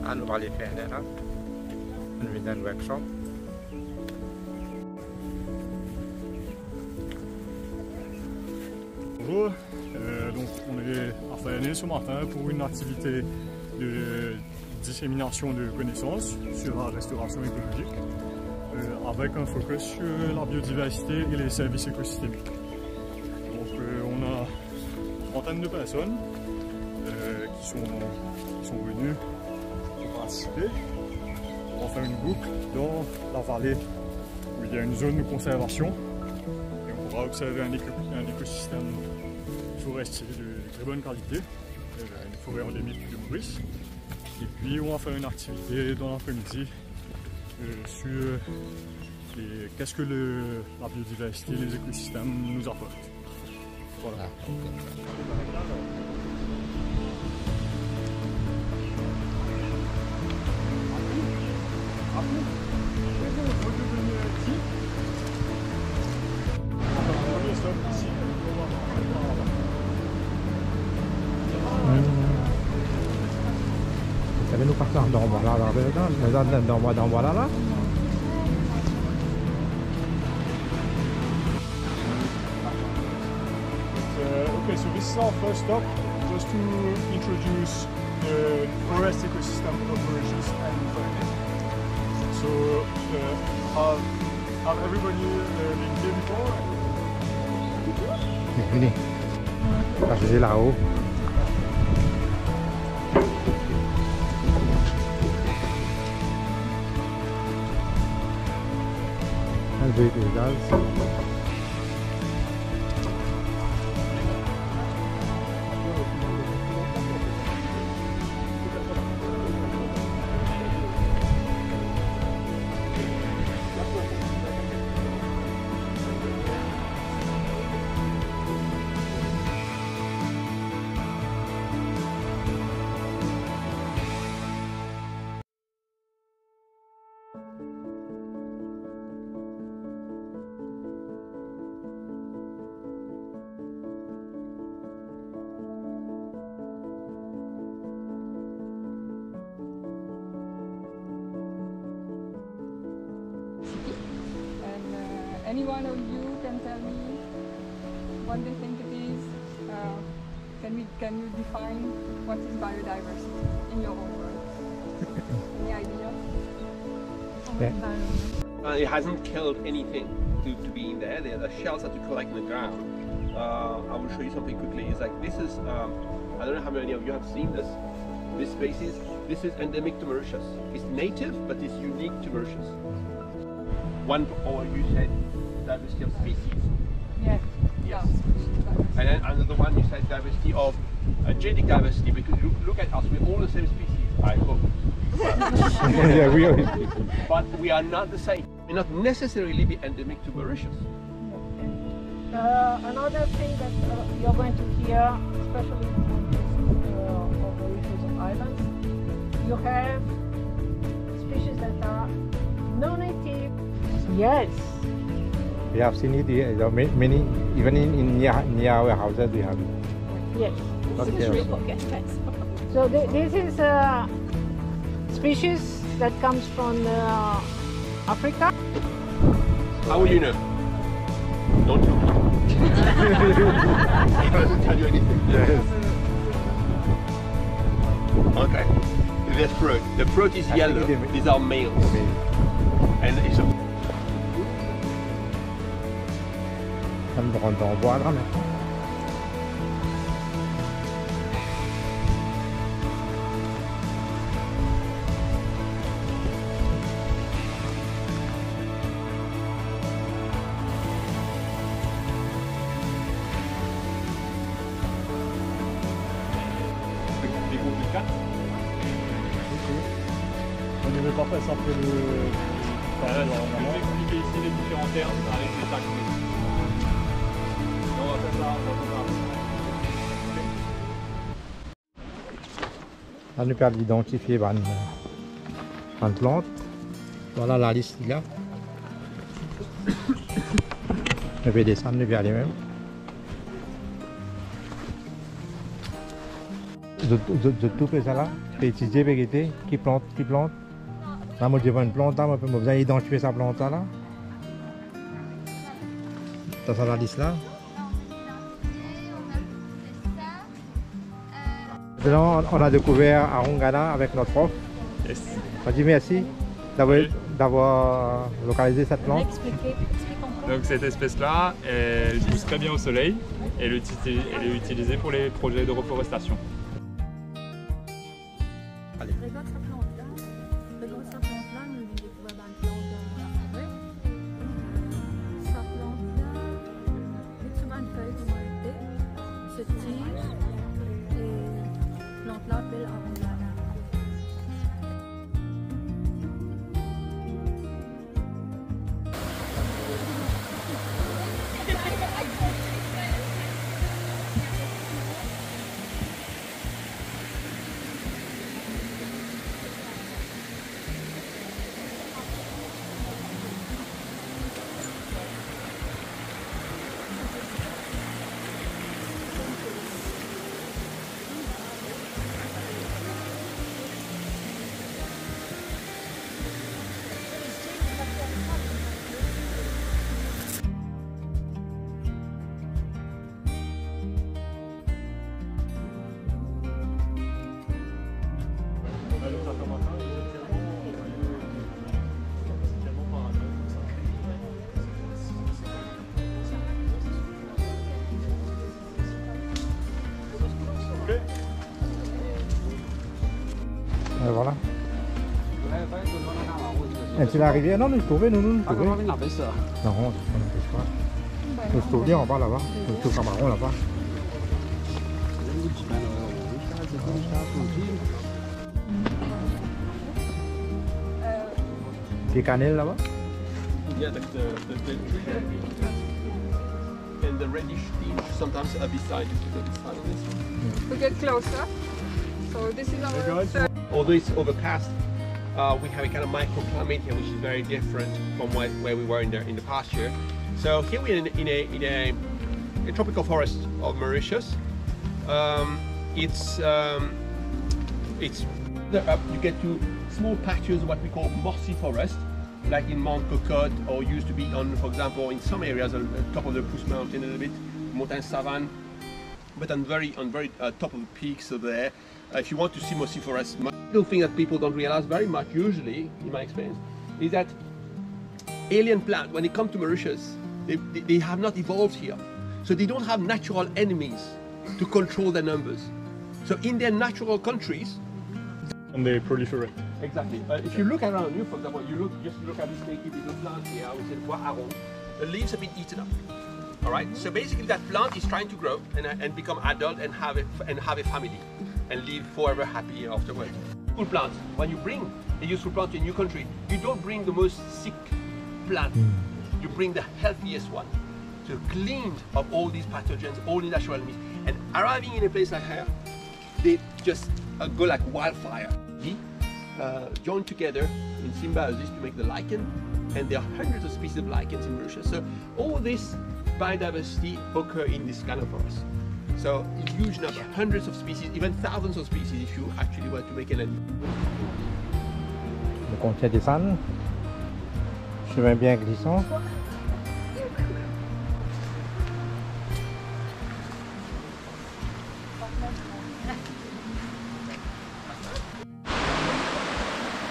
On va les faire là. On va dans le workshop. Bonjour, donc on est à Fayennais ce matin pour une activité de dissémination de connaissances sur la restauration écologique avec un focus sur la biodiversité et les services écosystémiques. Donc on a une trentaine de personnes qui sont venues pour participer. On va faire une boucle dans la vallée où il y a une zone de conservation et on pourra observer un écosystème forestier de très bonne qualité, une forêt endémique de Maurice. Et puis on va faire une activité dans l'après-midi sur qu'est-ce que la biodiversité, les écosystèmes nous apportent. Voilà. Tapi nous partons dans voilà dans voilà là. Okay, so this is our first stop, just to introduce the forest ecosystem of Mauritius and Fayennais. So, have everybody been here before? Venez, passez là-haut. Un véhicule de gaz. Any one of you can tell me what they think it is. Can you define what is biodiversity in your own words? Any idea? Yeah. It hasn't killed anything to be in there. The shells that you collect in the ground. I will show you something quickly. It's like this is. I don't know how many of you have seen this. This species. This is endemic to Mauritius. It's native, but it's unique to Mauritius. One, or you said diversity of species. Yes. Yes. And then another one you said diversity of genetic diversity, because look at us, we're all the same species, I hope. Yeah, we are. But we are not the same. We're not necessarily be endemic to Mauritius. Another thing that you're going to hear, especially in the Mauritius Islands, you have species that are non-native. Yes. We have seen it here. Many, even in near our houses, we have it. Yes. Okay. So this is a species that comes from Africa. How will you know? Don't tell me. He doesn't tell you anything. Yes. Okay. The fruit. The fruit is yellow. These are males. And it's a On boit là, mais... des groupes de 4. On ne veut pas faire ça après le... Je vais expliquer ici les différents termes avec les tags. On va faire ça, Là, nous perds d'identifier une plante. Voilà la liste là. Je vais descendre, je vais aller même. De tout ça là, j'ai étudié vérité, qui plante. Là, moi, je vois une plante, là, je vais identifier sa plante là. Dans sa liste là. Maintenant, on a découvert Arungana avec notre prof. Yes. On dit merci d'avoir localisé cette plante. Donc cette espèce-là, elle pousse très bien au soleil et elle est utilisée pour les projets de reforestation. Regarde sa plante-là, nous l'avons découvert dans le plan de la forêt. Sa plante-là, les souvent une feuille qui ont été, se tire et plante-là appelle Arungana. Voilà. Et c'est la rivière? Non, nous trouvons, nous trouvons. Non, c'est pas Nous trouvons en bas là-bas. Nous trouvons Cameroun là-bas. Des cannelles là-bas? Yeah, the tree there. And the reddish tinge sometimes are beside this. We get closer. So this is our third. Although it's overcast, we have a kind of microclimate here, which is very different from where we were in the past year. So here we're in a tropical forest of Mauritius. You get to small patches of what we call mossy forest, like in Mount Cocotte, or used to be on, for example, in some areas on the top of the Pouce Mountain a little bit, Montagne Savane, but on very top of the peaks over there. If you want to see mossy forest, the thing that people don't realize very much, usually, in my experience, is that alien plants, when they come to Mauritius, they have not evolved here. So they don't have natural enemies to control their numbers. So in their natural countries, And they proliferate. exactly. If you look around you, for example, just look at this little plant here, which is Bois Aron. The leaves have been eaten up. All right. So basically, that plant is trying to grow and become adult and have a family, and live forever happy afterwards. Useful plants. When you bring a useful plant to a new country, you don't bring the most sick plant. You bring the healthiest one. So cleaned of all these pathogens, all the natural enemies, and arriving in a place like here, they just go like wildfire. Join together in symbiosis to make the lichen, and there are hundreds of species of lichens in Mauritius. So all this biodiversity occur in this kind of forest. So a huge number, hundreds of species, even thousands of species if you actually were to make an animal. Donc on tient descendre. Chemin bien glissant.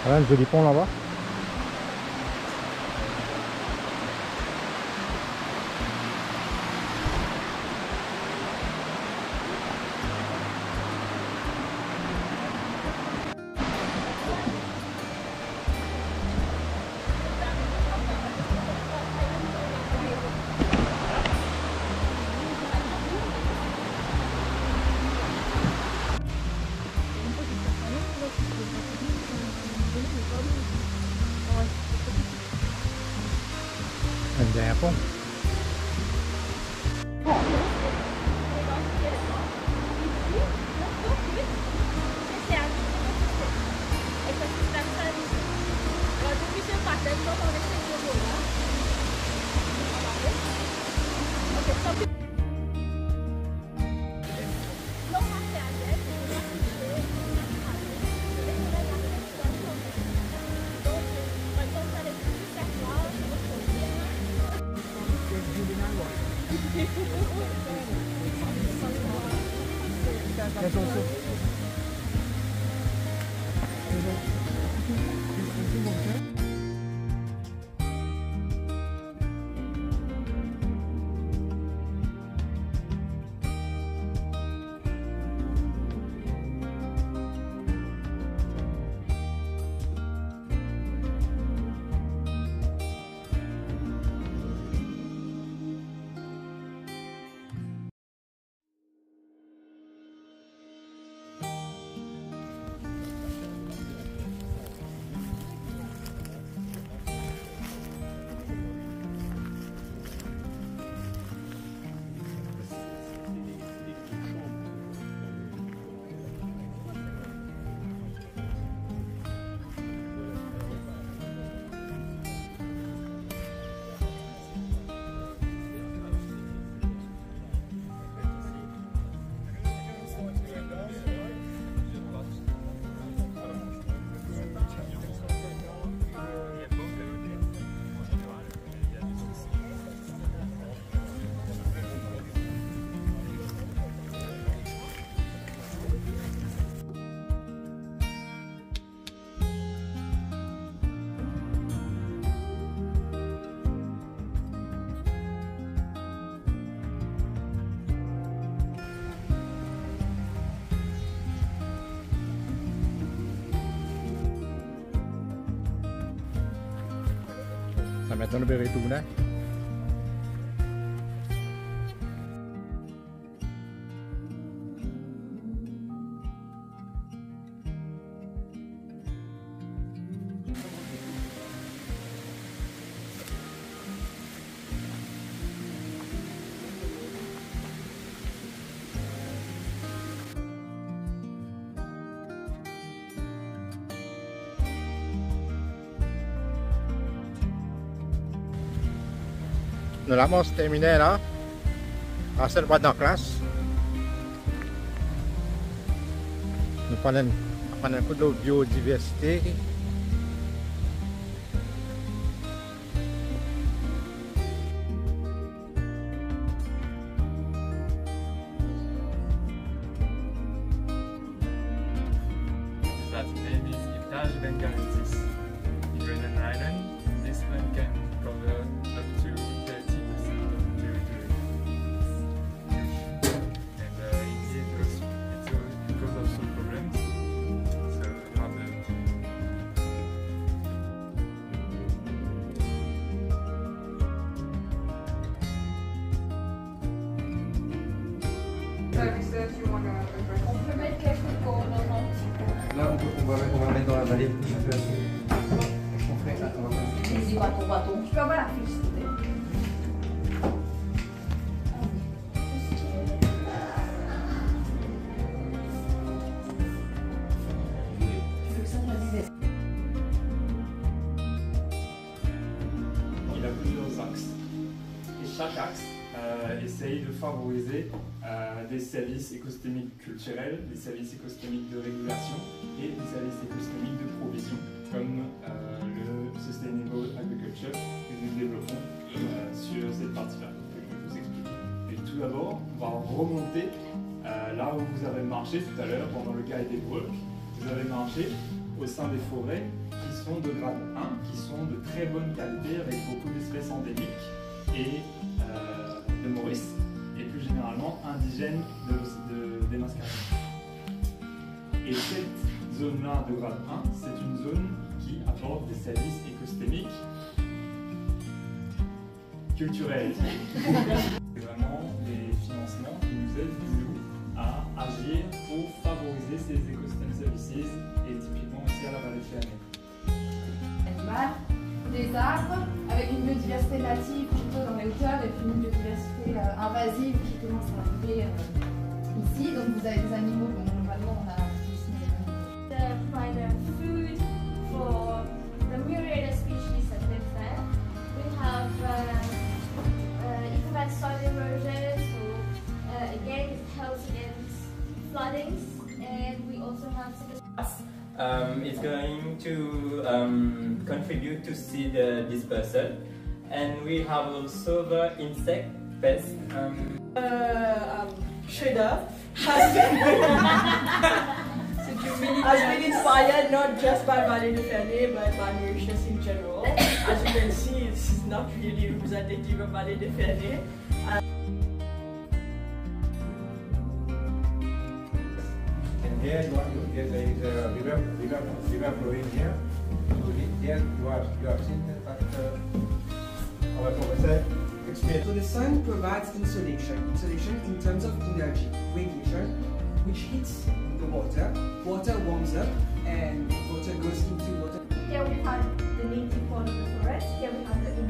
Voilà un joli pont là-bas. Un dernier pont. Maintenant, nous verrons tout, là. Nous l'avons terminé là. À cette boîte en classe. Nous prenons un coup de biodiversité. That name is Itaj bengalensis. If you're in an island, this plant can cover up to 30% of the territory. And indeed, it causes some problems. So you have the Services you want to address? On peut mettre quelques coordonnées. Là, on va mettre dans la vallée. Easy bateau. Je peux avoir la fiche, s'il te plaît. Il a plusieurs axes. Et chaque axe essaye de favoriser des services écosystémiques culturels, des services écosystémiques de régulation et des services écosystémiques de provision, comme le Sustainable Agriculture que nous développons sur cette partie-là, que je vais vous expliquer. Et tout d'abord, on va remonter là où vous avez marché tout à l'heure pendant le guide des Brook. Vous avez marché au sein des forêts qui sont de grade 1, qui sont de très bonne qualité avec beaucoup d'espèces endémiques et de Maurice, et plus généralement indigènes des Mascarenes. Et cette zone-là de grade 1, c'est une zone qui apporte des services écosystémiques culturels. C'est vraiment des financements qui nous aident, nous, à agir pour favoriser ces écosystèmes services et typiquement aussi à la vallée de Chéanais. Animal, des arbres avec une biodiversité native plutôt dans les hauteurs et puis une biodiversité invasive qui commence à arriver ici. Donc vous avez des animaux, donc normalement on a ici They provide food for the myriad of species that live there. We have even soil erosion, so again it helps against floodings, and we also have it's going to contribute to seed dispersal, and we have also the insect best. Shredder has been inspired not just by Vallée de Ferney but by Mauritius in general. As you can see, this is not really representative of Vallée de Ferney. And here there is a river flowing here. So here you have seen that our professor explained. So the sun provides insolation in terms of energy, radiation, which hits the water. Water warms up and water goes into water. Here we have the native part of the forest. Here we have the